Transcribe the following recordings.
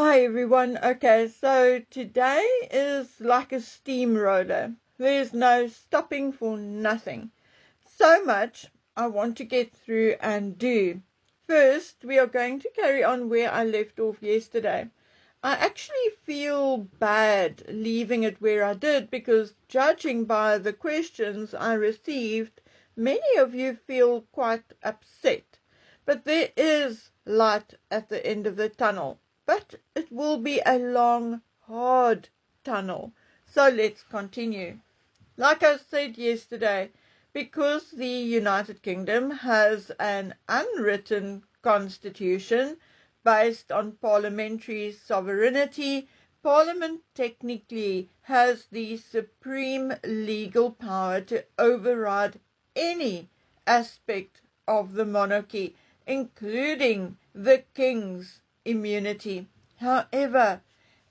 Hi everyone. Okay, so today is like a steamroller. There's no stopping for nothing. So much I want to get through and do. First, we are going to carry on where I left off yesterday. I actually feel bad leaving it where I did because, judging by the questions I received, many of you feel quite upset. But there is light at the end of the tunnel. But it will be a long, hard tunnel. So let's continue. Like I said yesterday, because the United Kingdom has an unwritten constitution based on parliamentary sovereignty, Parliament technically has the supreme legal power to override any aspect of the monarchy, including the King's immunity. However,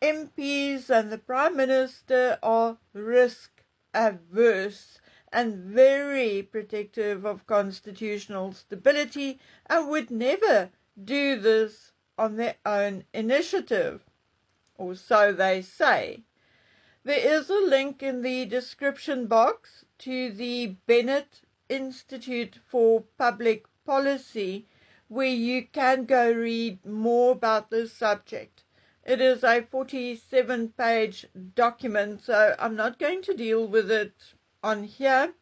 MPs and the Prime Minister are risk averse and very protective of constitutional stability and would never do this on their own initiative, or so they say. There is a link in the description box to the Bennett Institute for Public Policy where you can go read more about this subject. It is a 47-page document, so I'm not going to deal with it on here.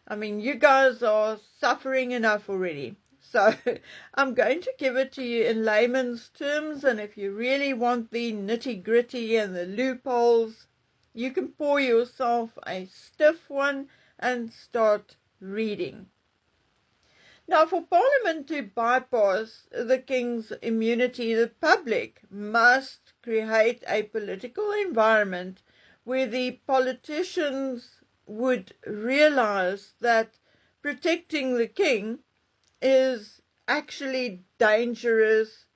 I mean, you guys are suffering enough already. So I'm going to give it to you in layman's terms, and if you really want the nitty-gritty and the loopholes, you can pour yourself a stiff one and start reading. Now, for Parliament to bypass the King's immunity, the public must create a political environment where the politicians would realize that protecting the King is actually dangerous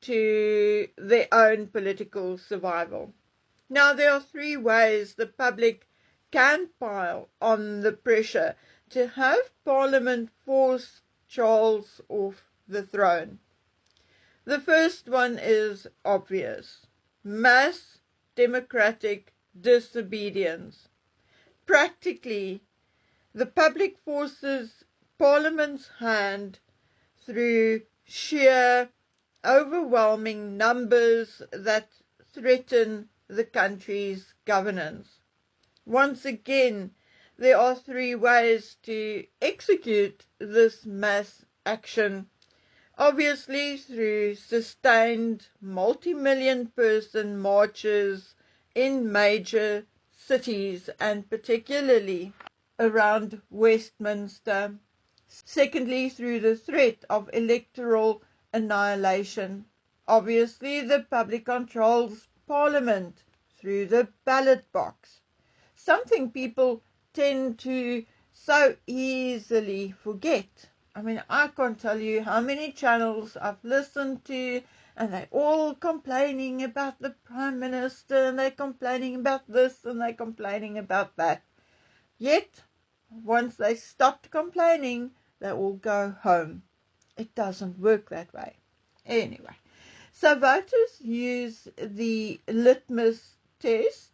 to their own political survival. Now, there are three ways the public can pile on the pressure to have Parliament force Charles off the throne. The first one is obvious: mass democratic disobedience. Practically, the public forces Parliament's hand through sheer overwhelming numbers that threaten the country's governance. Once again, there are three ways to execute this mass action. Obviously, through sustained multi-million person marches in major cities and particularly around Westminster. Secondly, through the threat of electoral annihilation. Obviously, the public controls Parliament through the ballot box, something people tend to so easily forget. I mean, I can't tell you how many channels I've listened to, and they're all complaining about the Prime Minister, and they're complaining about this, and they're complaining about that. Yet, once they stopped complaining, they all go home. It doesn't work that way. Anyway, so voters use the litmus test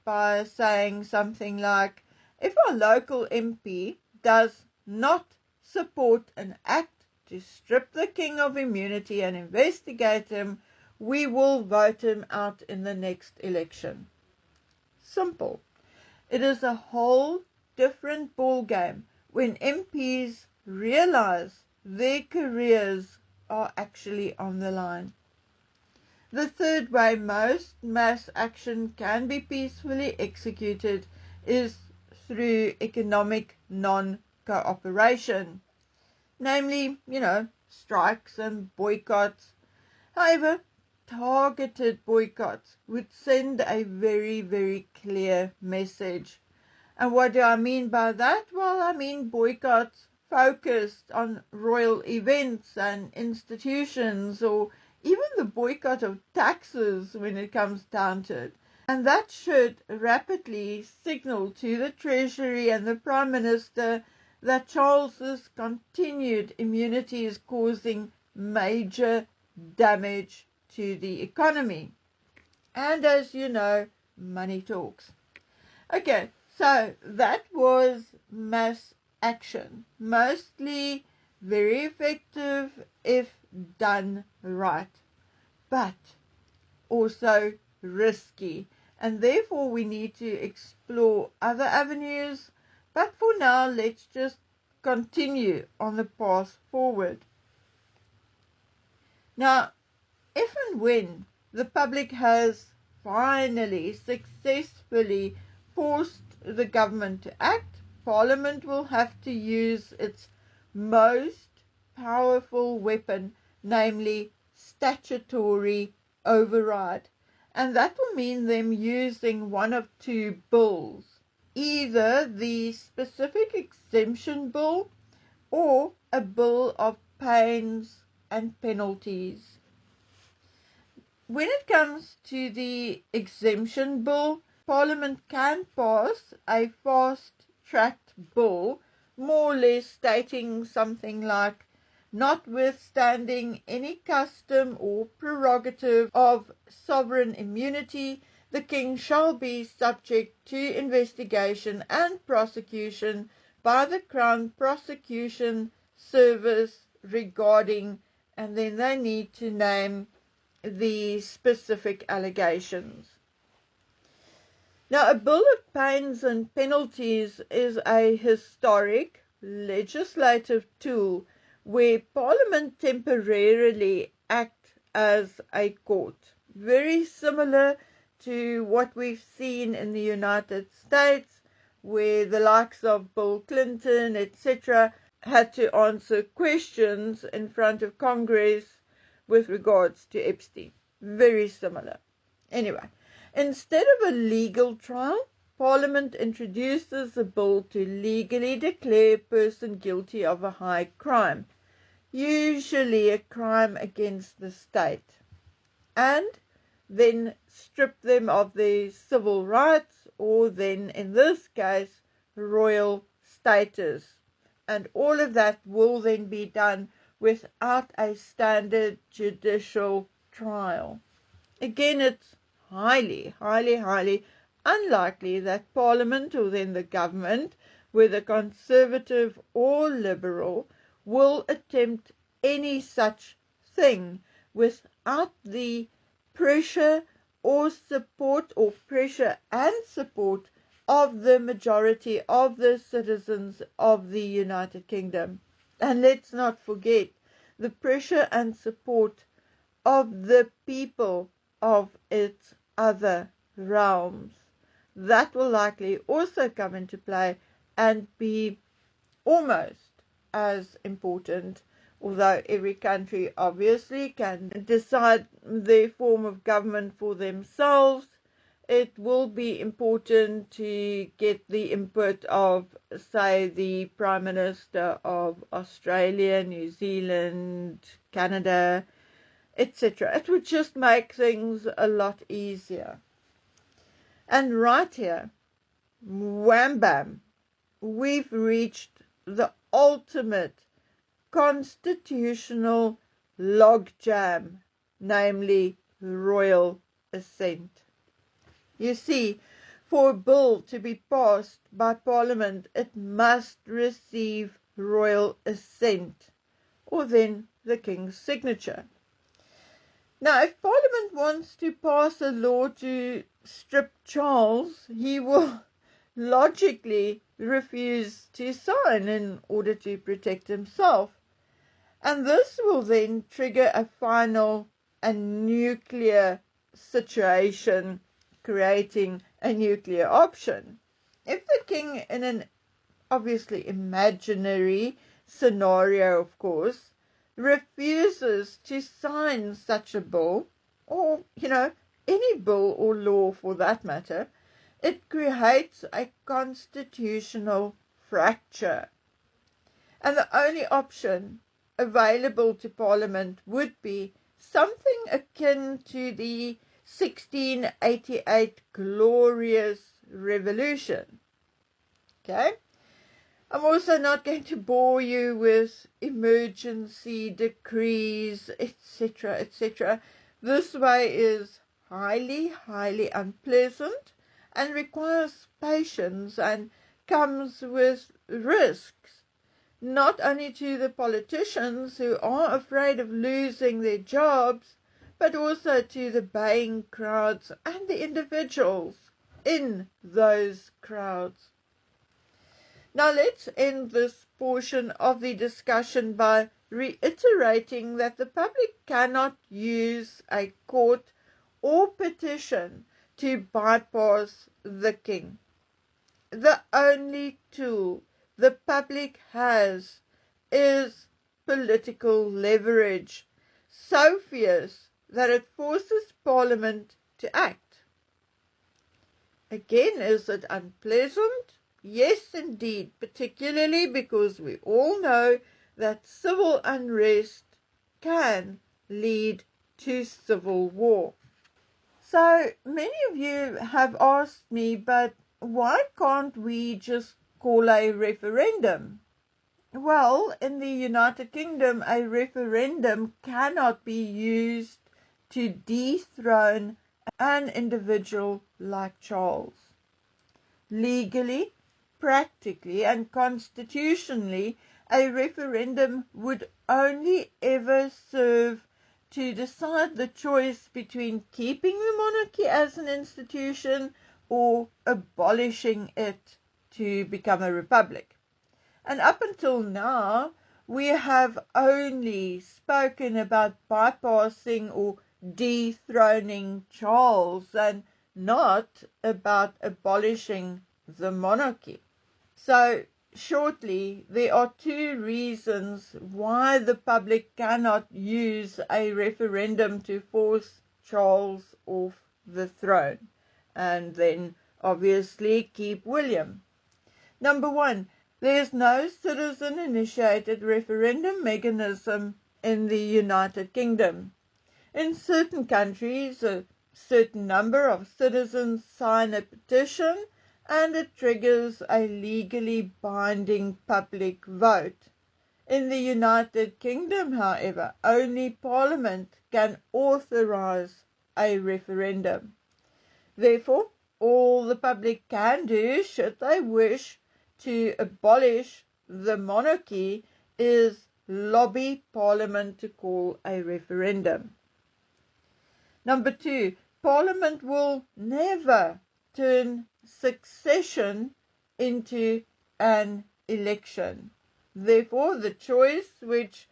by saying something like, if a local MP does not support an act to strip the King of immunity and investigate him, we will vote him out in the next election. Simple. It is a whole different ballgame when MPs realize their careers are actually on the line. The third way most mass action can be peacefully executed is through economic non-cooperation, namely, strikes and boycotts. However, targeted boycotts would send a very, very clear message. And what do I mean by that? Well, I mean boycotts focused on royal events and institutions, or even the boycott of taxes when it comes down to it. And that should rapidly signal to the Treasury and the Prime Minister that Charles's continued immunity is causing major damage to the economy. And as you know, money talks. Okay, so that was mass action. Mostly very effective if done right, but also risky. And therefore we need to explore other avenues. But for now, let's just continue on the path forward. Now, if and when the public has finally successfully forced the government to act, Parliament will have to use its most powerful weapon, namely statutory override. And that will mean them using one of two bills, either the specific exemption bill or a bill of pains and penalties. When it comes to the exemption bill, Parliament can pass a fast-tracked bill, more or less stating something like, notwithstanding any custom or prerogative of sovereign immunity, the King shall be subject to investigation and prosecution by the Crown Prosecution Service regarding, and then they need to name the specific allegations. Now, a bill of pains and penalties is a historic legislative tool where Parliament temporarily act as a court, very similar to what we've seen in the United States, where the likes of Bill Clinton, etc., had to answer questions in front of Congress with regards to Epstein. Very similar. Anyway, instead of a legal trial, Parliament introduces a bill to legally declare a person guilty of a high crime, usually a crime against the state, and then strip them of their civil rights, or then, in this case, royal status. And all of that will then be done without a standard judicial trial. Again, it's highly, highly, highly unlikely that Parliament, or then the government, whether Conservative or Liberal, will attempt any such thing without the pressure or support, or pressure and support, of the majority of the citizens of the United Kingdom. And let's not forget the pressure and support of the people of its other realms. That will likely also come into play and be almost as important, although every country obviously can decide their form of government for themselves. It will be important to get the input of, say, the Prime Minister of Australia, New Zealand, Canada, etc. It would just make things a lot easier. And right here, wham bam, we've reached the ultimate constitutional logjam, namely royal assent. You see, for a bill to be passed by Parliament, it must receive royal assent, or then the King's signature. Now, if Parliament wants to pass a law to strip Charles, he will logically refuse to sign in order to protect himself. And this will then trigger a final and nuclear situation, creating a nuclear option. If the King, in an obviously imaginary scenario, of course, refuses to sign such a bill, or, any bill or law for that matter, it creates a constitutional fracture. And the only option available to Parliament would be something akin to the 1688 Glorious Revolution. Okay? I'm also not going to bore you with emergency decrees, etc., etc. This way is highly, highly unpleasant and requires patience and comes with risks, not only to the politicians who are afraid of losing their jobs, but also to the baying crowds and the individuals in those crowds. Now let's end this portion of the discussion by reiterating that the public cannot use a court or petition to bypass the king. The only tool the public has is political leverage, so fierce that it forces Parliament to act. Again, is it unpleasant? Yes, indeed, particularly because we all know that civil unrest can lead to civil war. So many of you have asked me, but why can't we just call a referendum? Well, in the United Kingdom, a referendum cannot be used to dethrone an individual like Charles. Legally, practically, and constitutionally, a referendum would only ever serve to decide the choice between keeping the monarchy as an institution or abolishing it to become a republic. And up until now, we have only spoken about bypassing or dethroning Charles and not about abolishing the monarchy. So, shortly, there are two reasons why the public cannot use a referendum to force Charles off the throne and then obviously keep William. Number one, there is no citizen-initiated referendum mechanism in the United Kingdom. In certain countries, a certain number of citizens sign a petition and it triggers a legally binding public vote. In the United Kingdom, however, only Parliament can authorize a referendum. Therefore, all the public can do, should they wish to abolish the monarchy, is lobby Parliament to call a referendum. Number two, Parliament will never turn succession into an election. Therefore, the choice which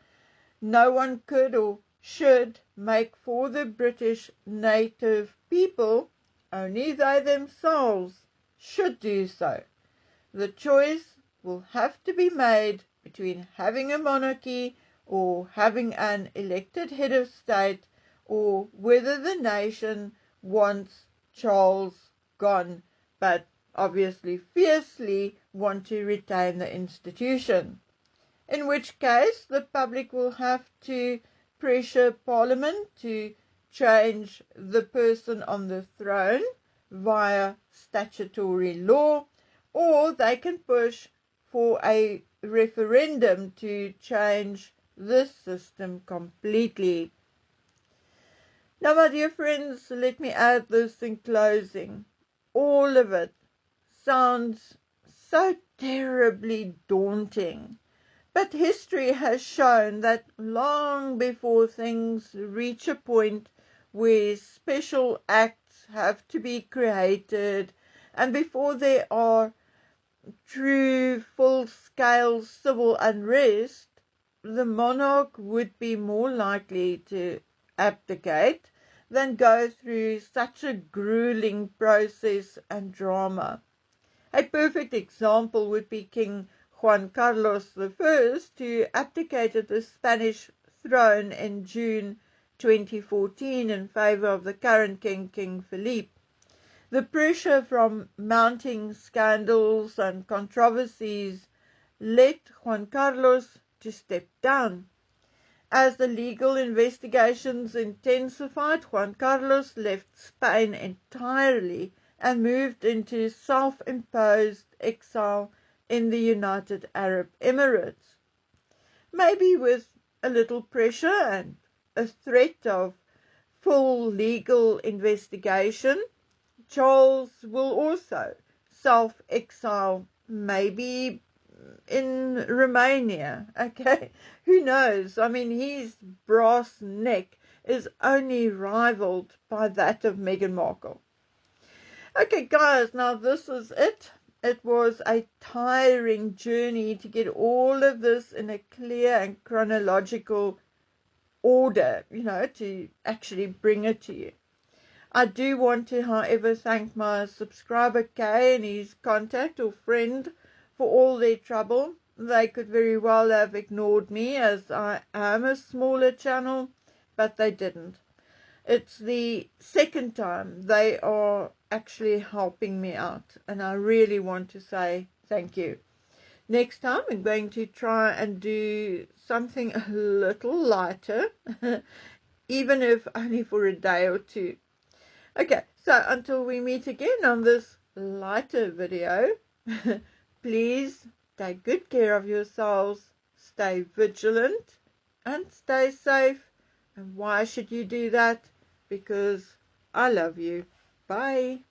no one could or should make for the British native people, only they themselves should do so. The choice will have to be made between having a monarchy or having an elected head of state, or whether the nation wants Charles gone, but obviously fiercely want to retain the institution. In which case the public will have to pressure Parliament to change the person on the throne via statutory law, or they can push for a referendum to change this system completely. Now, my dear friends, let me add this in closing. All of it sounds so terribly daunting. But history has shown that long before things reach a point where special acts have to be created, and before there are true full-scale civil unrest, the monarch would be more likely to abdicate than go through such a grueling process and drama. A perfect example would be King Juan Carlos I, who abdicated the Spanish throne in June 2014 in favor of the current king, King Felipe. The pressure from mounting scandals and controversies led Juan Carlos to step down. As the legal investigations intensified, Juan Carlos left Spain entirely and moved into self-imposed exile in the United Arab Emirates. Maybe with a little pressure and a threat of full legal investigation, Charles will also self-exile, maybe in Romania. Okay, who knows? I mean, his brass neck is only rivaled by that of Meghan Markle. Okay, guys, now this is it. It was a tiring journey to get all of this in a clear and chronological order, to actually bring it to you. I do want to, however, thank my subscriber Kay and his contact or friend for all their trouble. They could very well have ignored me, as I am a smaller channel, but they didn't. It's the second time they are actually helping me out, and I really want to say thank you. Next time I'm going to try and do something a little lighter, even if only for a day or two. Okay, so until we meet again on this lighter video, please take good care of yourselves, stay vigilant, and stay safe. And why should you do that? Because I love you. Bye.